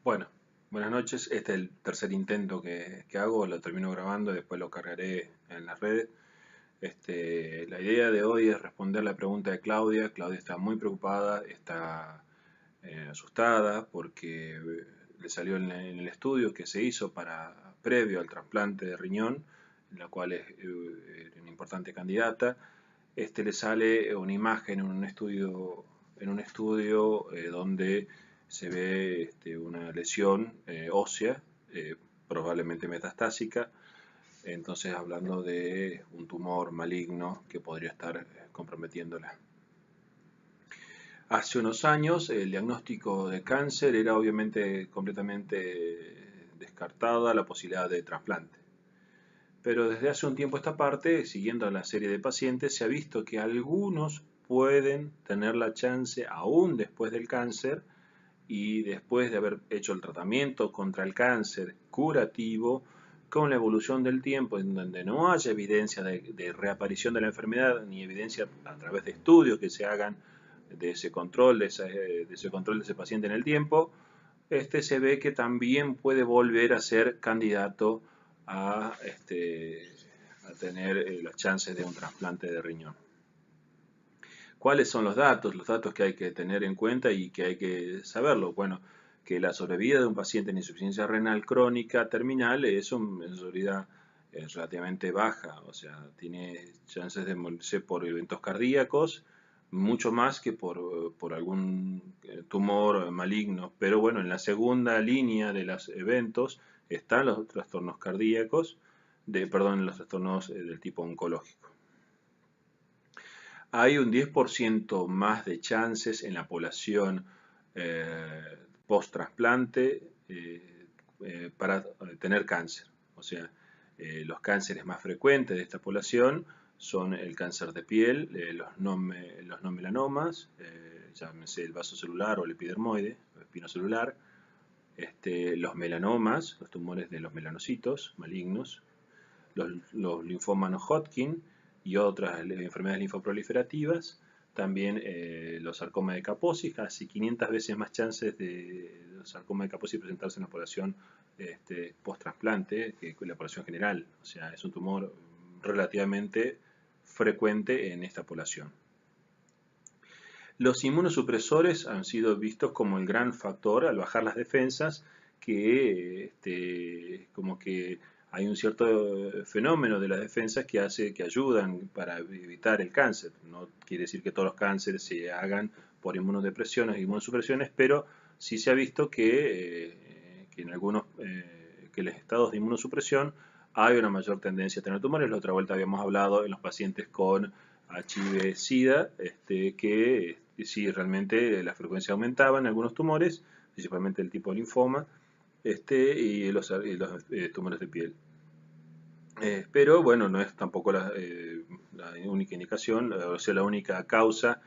Bueno, buenas noches. Este es el tercer intento que hago, lo termino grabando y después lo cargaré en las redes. La idea de hoy es responder la pregunta de Claudia. Claudia está muy preocupada, está asustada porque le salió en el estudio que se hizo previo al trasplante de riñón, en la cual es una importante candidata. Le sale una imagen en un estudio donde se ve una lesión ósea, probablemente metastásica, entonces hablando de un tumor maligno que podría estar comprometiéndola. Hace unos años el diagnóstico de cáncer era obviamente completamente descartada la posibilidad de trasplante. Pero desde hace un tiempo a esta parte, siguiendo a la serie de pacientes, se ha visto que algunos pueden tener la chance, aún después del cáncer y después de haber hecho el tratamiento contra el cáncer curativo, con la evolución del tiempo, en donde no haya evidencia de reaparición de la enfermedad, ni evidencia a través de estudios que se hagan de ese control, de ese control de ese paciente en el tiempo, se ve que también puede volver a ser candidato a tener las chances de un trasplante de riñón. ¿Cuáles son los datos? Los datos que hay que tener en cuenta y que hay que saberlo. Bueno, que la sobrevida de un paciente en insuficiencia renal crónica terminal es una sobrevida relativamente baja, o sea, tiene chances de morirse por eventos cardíacos, mucho más que por algún tumor maligno. Pero bueno, en la segunda línea de los eventos están los trastornos cardíacos, perdón, los trastornos del tipo oncológico. Hay un 10% más de chances en la población post-trasplante para tener cáncer. O sea, los cánceres más frecuentes de esta población son el cáncer de piel, los no melanomas, llámese el vaso celular o el epidermoide, el espinocelular, los melanomas, los tumores de los melanocitos malignos, los linfomas no Hodgkin y otras enfermedades linfoproliferativas, también los sarcomas de Kaposi, casi 500 veces más chances de los sarcomas de Kaposi presentarse en la población post-trasplante que la población general. O sea, es un tumor relativamente frecuente en esta población. Los inmunosupresores han sido vistos como el gran factor al bajar las defensas, como que hay un cierto fenómeno de las defensas que ayudan para evitar el cáncer. No quiere decir que todos los cánceres se hagan por inmunodepresiones e inmunosupresiones, pero sí se ha visto que en algunos que los estados de inmunosupresión hay una mayor tendencia a tener tumores. La otra vuelta habíamos hablado en los pacientes con HIV-Sida, que sí realmente la frecuencia aumentaba en algunos tumores, principalmente el tipo de linfoma, y los tumores de piel. Pero bueno, no es tampoco la única indicación, o sea, la única causa,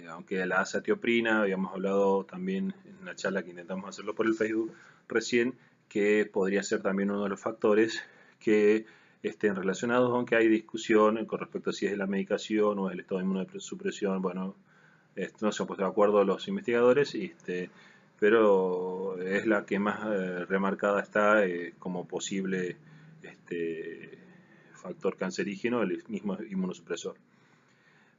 aunque la azatioprina, habíamos hablado también en una charla que intentamos hacerlo por el Facebook recién, que podría ser también uno de los factores que estén relacionados, aunque hay discusión con respecto a si es la medicación o es el estado de inmunosupresión. Bueno, no se han puesto de acuerdo los investigadores, pero es la que más remarcada está como posible factor cancerígeno, el mismo inmunosupresor.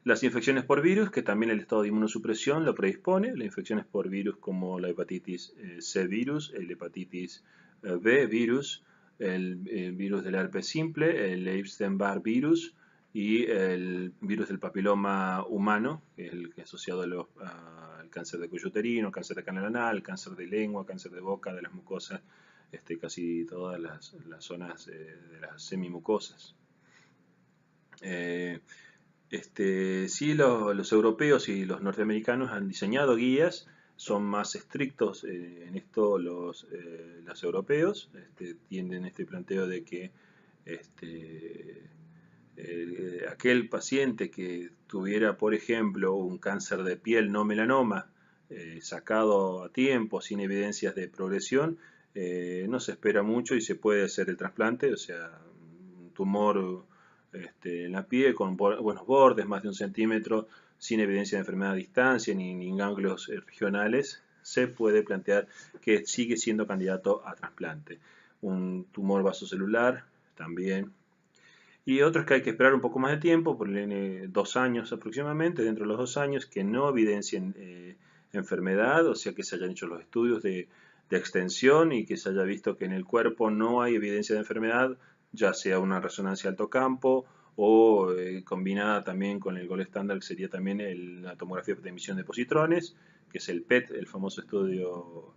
Las infecciones por virus, que también el estado de inmunosupresión lo predispone, las infecciones por virus como la hepatitis C virus, el hepatitis B virus, el virus del herpes simple, el Epstein-Barr virus y el virus del papiloma humano, que es el que es asociado al cáncer de cuello uterino, cáncer de canal anal, cáncer de lengua, cáncer de boca, de las mucosas, casi todas las zonas de las semimucosas. Sí, los europeos y los norteamericanos han diseñado guías, son más estrictos en esto los europeos, tienen este planteo de que aquel paciente que tuviera, por ejemplo, un cáncer de piel no melanoma, sacado a tiempo, sin evidencias de progresión, no se espera mucho y se puede hacer el trasplante, o sea, un tumor en la piel con buenos bordes, más de 1 centímetro, sin evidencia de enfermedad a distancia ni ganglios regionales, se puede plantear que sigue siendo candidato a trasplante. Un tumor vasocelular también. Y otros que hay que esperar un poco más de tiempo, por 2 años aproximadamente, dentro de los 2 años, que no evidencien enfermedad, o sea que se hayan hecho los estudios de extensión y que se haya visto que en el cuerpo no hay evidencia de enfermedad, ya sea una resonancia alto campo o combinada también con el gold estándar, que sería también la tomografía de emisión de positrones, que es el PET, el famoso estudio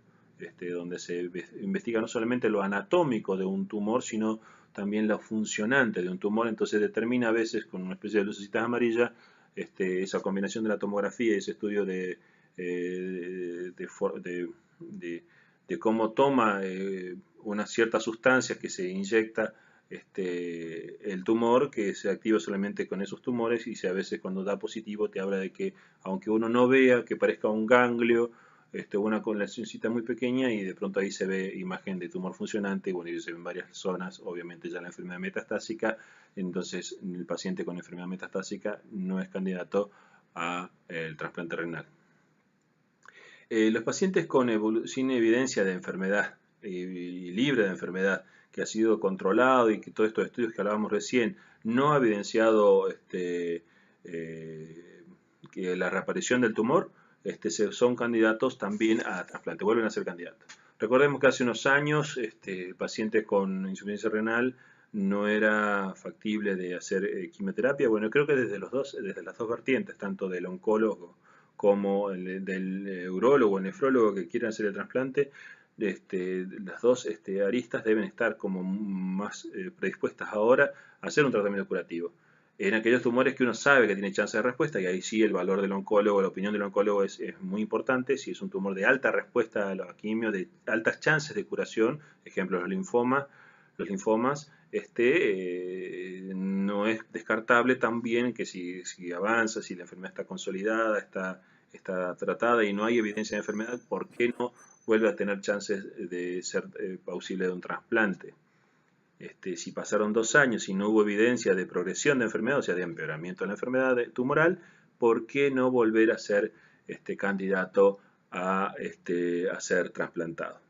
donde se investiga no solamente lo anatómico de un tumor, sino también lo funcionante de un tumor. Entonces determina a veces con una especie de lucecitas amarillas esa combinación de la tomografía y ese estudio de cómo toma unas ciertas sustancias que se inyecta el tumor, que se activa solamente con esos tumores, y a veces cuando da positivo te habla de que aunque uno no vea que parezca un ganglio, una lesioncita muy pequeña, y de pronto ahí se ve imagen de tumor funcionante, y bueno, y se ven varias zonas, obviamente ya la enfermedad metastásica. Entonces el paciente con enfermedad metastásica no es candidato a el trasplante renal. Los pacientes sin evidencia de enfermedad y libre de enfermedad, que ha sido controlado y que todos estos estudios que hablábamos recién no ha evidenciado que la reaparición del tumor, son candidatos también a trasplante, vuelven a ser candidatos. Recordemos que hace unos años el paciente con insuficiencia renal no era factible de hacer quimioterapia. Bueno, creo que desde las dos vertientes, tanto del oncólogo como del urólogo o nefrólogo que quieran hacer el trasplante, las dos aristas deben estar como más predispuestas ahora a hacer un tratamiento curativo. En aquellos tumores que uno sabe que tiene chance de respuesta, y ahí sí el valor del oncólogo, la opinión del oncólogo es muy importante. Si es un tumor de alta respuesta a la quimio, de altas chances de curación, ejemplo los linfomas, no es descartable también que si avanza, si la enfermedad está consolidada, está tratada y no hay evidencia de enfermedad, ¿por qué no vuelve a tener chances de ser posible de un trasplante? Si pasaron 2 años y no hubo evidencia de progresión de enfermedad, o sea, de empeoramiento de la enfermedad tumoral, ¿por qué no volver a ser candidato a ser trasplantado?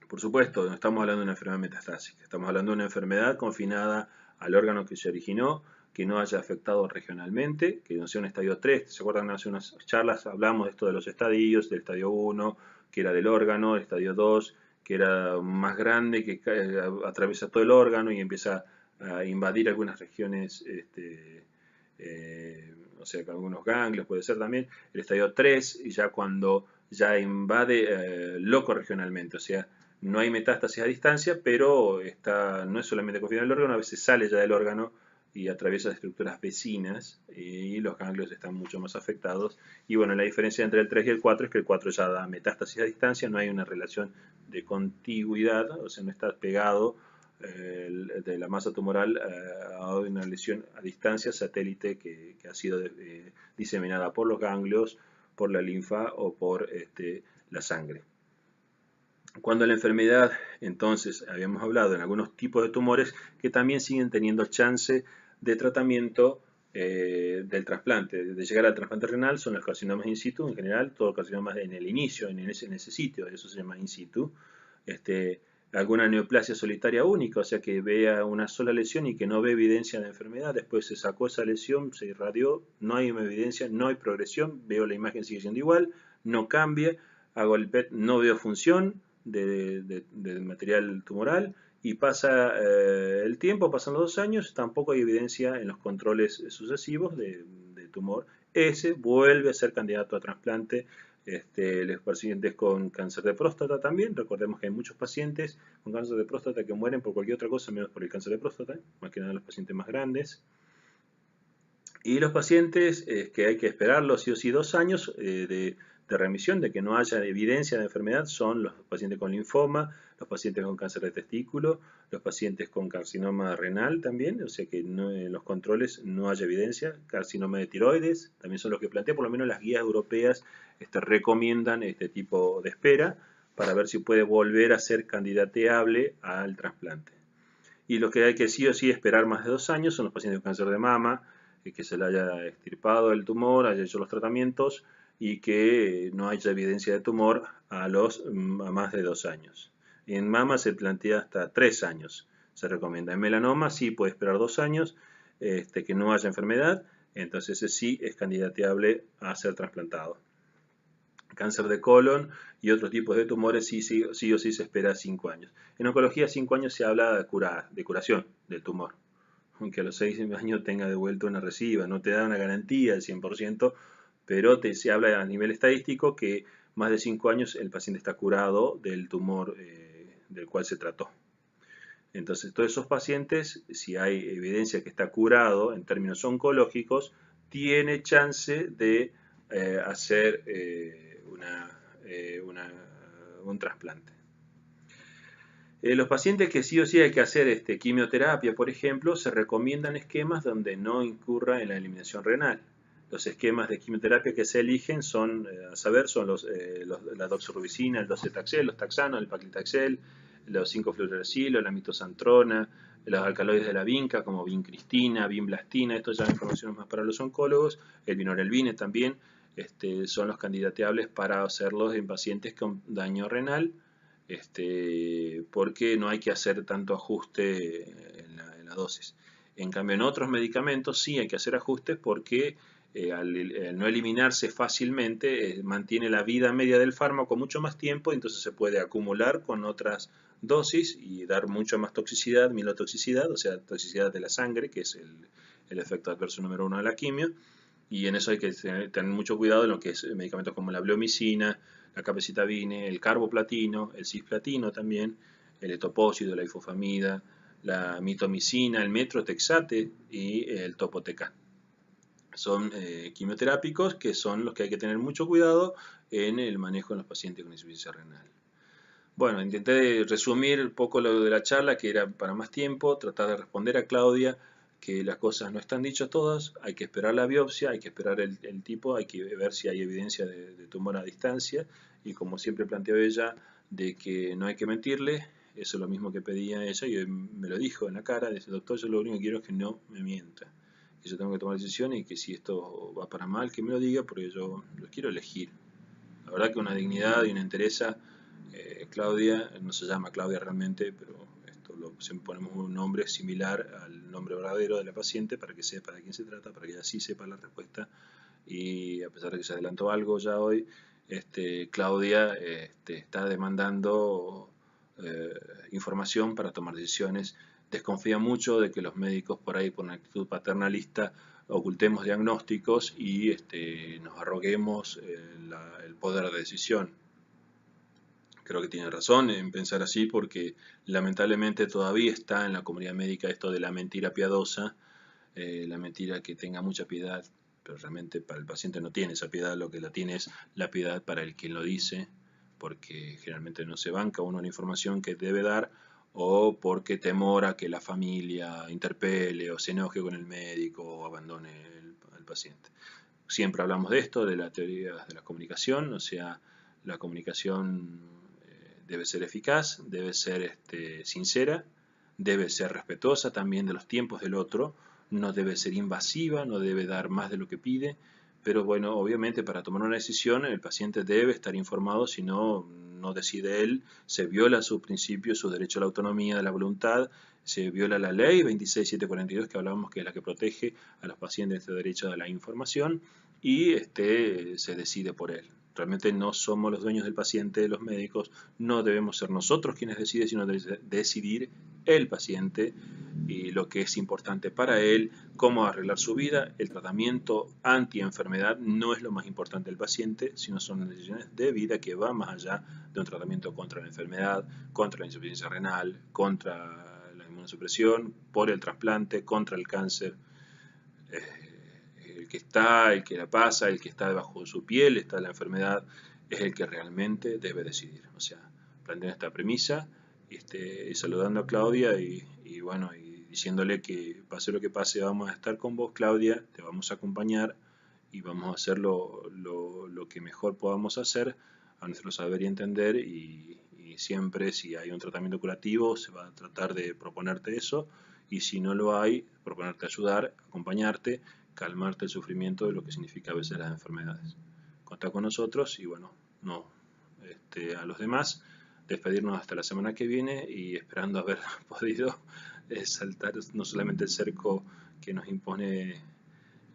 Por supuesto, no estamos hablando de una enfermedad metastásica, estamos hablando de una enfermedad confinada al órgano que se originó, que no haya afectado regionalmente, que no sea un estadio 3. ¿Se acuerdan? Hace unas charlas hablamos de esto de los estadios, del estadio 1, que era del órgano, el estadio 2, que era más grande, que atraviesa todo el órgano y empieza a invadir algunas regiones, o sea, con algunos ganglios puede ser también. El estadio 3, y ya cuando ya invade loco regionalmente, o sea, no hay metástasis a distancia, pero no es solamente confinado el órgano, a veces sale ya del órgano y atraviesa estructuras vecinas, y los ganglios están mucho más afectados. Y bueno, la diferencia entre el 3 y el 4 es que el 4 ya da metástasis a distancia, no hay una relación de contigüidad, o sea, no está pegado de la masa tumoral a una lesión a distancia satélite que ha sido diseminada por los ganglios, por la linfa o por la sangre. Cuando la enfermedad, entonces, habíamos hablado en algunos tipos de tumores que también siguen teniendo chance de tratamiento del trasplante, de llegar al trasplante renal, son los carcinomas in situ, en general, todos los carcinomas en el inicio, en ese sitio, eso se llama in situ. Alguna neoplasia solitaria única, o sea que vea una sola lesión y que no ve evidencia de enfermedad, después se sacó esa lesión, se irradió, no hay evidencia, no hay progresión, veo la imagen sigue siendo igual, no cambia, hago el PET, no veo función del material tumoral, y pasa el tiempo, pasan los 2 años, tampoco hay evidencia en los controles sucesivos de tumor. Ese vuelve a ser candidato a trasplante. Los pacientes con cáncer de próstata también, recordemos que hay muchos pacientes con cáncer de próstata que mueren por cualquier otra cosa menos por el cáncer de próstata, más que nada los pacientes más grandes. Y los pacientes que hay que esperarlos sí o sí 2 años de remisión, de que no haya evidencia de enfermedad, son los pacientes con linfoma, los pacientes con cáncer de testículo, los pacientes con carcinoma renal también, o sea que en los controles no haya evidencia, carcinoma de tiroides, también son los que plantea, por lo menos las guías europeas recomiendan este tipo de espera para ver si puede volver a ser candidateable al trasplante. Y los que hay que sí o sí esperar más de 2 años son los pacientes con cáncer de mama, que se le haya extirpado el tumor, haya hecho los tratamientos, y que no haya evidencia de tumor a más de 2 años. En mama se plantea hasta 3 años, se recomienda. En melanoma sí puede esperar 2 años, que no haya enfermedad, entonces ese sí es candidateable a ser trasplantado. Cáncer de colon y otros tipos de tumores sí o sí se espera 5 años. En oncología 5 años se habla de curación del tumor, aunque a los 6 años tenga de vuelta una reciba, no te da una garantía del 100%, pero se habla a nivel estadístico que más de 5 años el paciente está curado del tumor del cual se trató. Entonces, todos esos pacientes, si hay evidencia que está curado en términos oncológicos, tiene chance de hacer un trasplante. Los pacientes que sí o sí hay que hacer quimioterapia, por ejemplo, se recomiendan esquemas donde no incurra en la eliminación renal. Los esquemas de quimioterapia que se eligen son, son la doxorubicina, el docetaxel, los taxanos, el paclitaxel, los 5-fluorouracilo, la mitosantrona, los alcaloides de la vinca como vincristina, vinblastina, esto ya es información más para los oncólogos, el vinorelbine también, son los candidateables para hacerlos en pacientes con daño renal, porque no hay que hacer tanto ajuste en la dosis. En cambio, en otros medicamentos sí hay que hacer ajustes porque al no eliminarse fácilmente, mantiene la vida media del fármaco mucho más tiempo, entonces se puede acumular con otras dosis y dar mucho más toxicidad, mielotoxicidad, o sea, toxicidad de la sangre, que es el efecto adverso número 1 de la quimio. Y en eso hay que tener mucho cuidado en lo que es medicamentos como la bleomicina, la capecitabine, el carboplatino, el cisplatino también, el etopósido, la ifosfamida, la mitomicina, el metrotexate y el topotecan. Son quimioterápicos que son los que hay que tener mucho cuidado en el manejo de los pacientes con insuficiencia renal. Bueno, intenté resumir un poco lo de la charla, que era para más tiempo, tratar de responder a Claudia que las cosas no están dichas todas, hay que esperar la biopsia, hay que esperar el tipo, hay que ver si hay evidencia de tumor a distancia, y como siempre planteó ella, de que no hay que mentirle, eso es lo mismo que pedía ella, y me lo dijo en la cara, dice, doctor, yo lo único que quiero es que no me mienta, que yo tengo que tomar decisiones y que si esto va para mal, que me lo diga, porque yo lo quiero elegir. La verdad que una dignidad y una entereza. Claudia, no se llama Claudia realmente, pero siempre ponemos un nombre similar al nombre verdadero de la paciente para que sepa de quién se trata, para que ella sí sepa la respuesta. Y a pesar de que se adelantó algo ya hoy, Claudia está demandando información para tomar decisiones. Desconfía mucho de que los médicos por ahí, por una actitud paternalista, ocultemos diagnósticos y nos arroguemos el poder de decisión. Creo que tiene razón en pensar así porque lamentablemente todavía está en la comunidad médica esto de la mentira piadosa, la mentira que tenga mucha piedad, pero realmente para el paciente no tiene esa piedad, lo que la tiene es la piedad para el quien lo dice, porque generalmente no se banca uno la información que debe dar o porque temor a que la familia interpele o se enoje con el médico o abandone al paciente. Siempre hablamos de esto, de la teoría de la comunicación, o sea, la comunicación debe ser eficaz, debe ser sincera, debe ser respetuosa también de los tiempos del otro, no debe ser invasiva, no debe dar más de lo que pide, pero bueno, obviamente para tomar una decisión el paciente debe estar informado, si no, no decide él, se viola sus principios, su derecho a la autonomía de la voluntad, se viola la ley 26742 que hablábamos que es la que protege a los pacientes este derecho a la información y se decide por él. Realmente no somos los dueños del paciente, los médicos, no debemos ser nosotros quienes deciden, sino decidir el paciente y lo que es importante para él, cómo arreglar su vida. El tratamiento anti-enfermedad no es lo más importante del paciente, sino son las decisiones de vida que van más allá de un tratamiento contra la enfermedad, contra la insuficiencia renal, contra la inmunosupresión, por el trasplante, contra el cáncer. El que está, el que la pasa, el que está debajo de su piel, está la enfermedad, es el que realmente debe decidir. O sea, planteando esta premisa, saludando a Claudia y bueno, y diciéndole que pase lo que pase, vamos a estar con vos, Claudia, te vamos a acompañar y vamos a hacer lo que mejor podamos hacer a nuestro saber y entender y siempre si hay un tratamiento curativo se va a tratar de proponerte eso y si no lo hay, proponerte ayudar, acompañarte, calmarte el sufrimiento de lo que significa a veces las enfermedades. contar con nosotros y bueno, no, a los demás, despedirnos hasta la semana que viene y esperando haber podido saltar no solamente el cerco que nos impone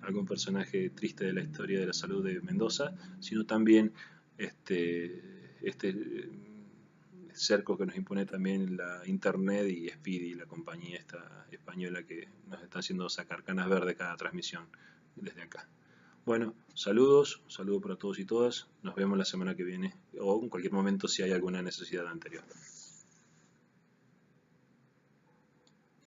algún personaje triste de la historia de la salud de Mendoza, sino también este cerco que nos impone también la internet y Speedy, la compañía esta española que nos está haciendo sacar canas verdes cada transmisión desde acá. Bueno, saludos, un saludo para todos y todas. Nos vemos la semana que viene o en cualquier momento si hay alguna necesidad anterior.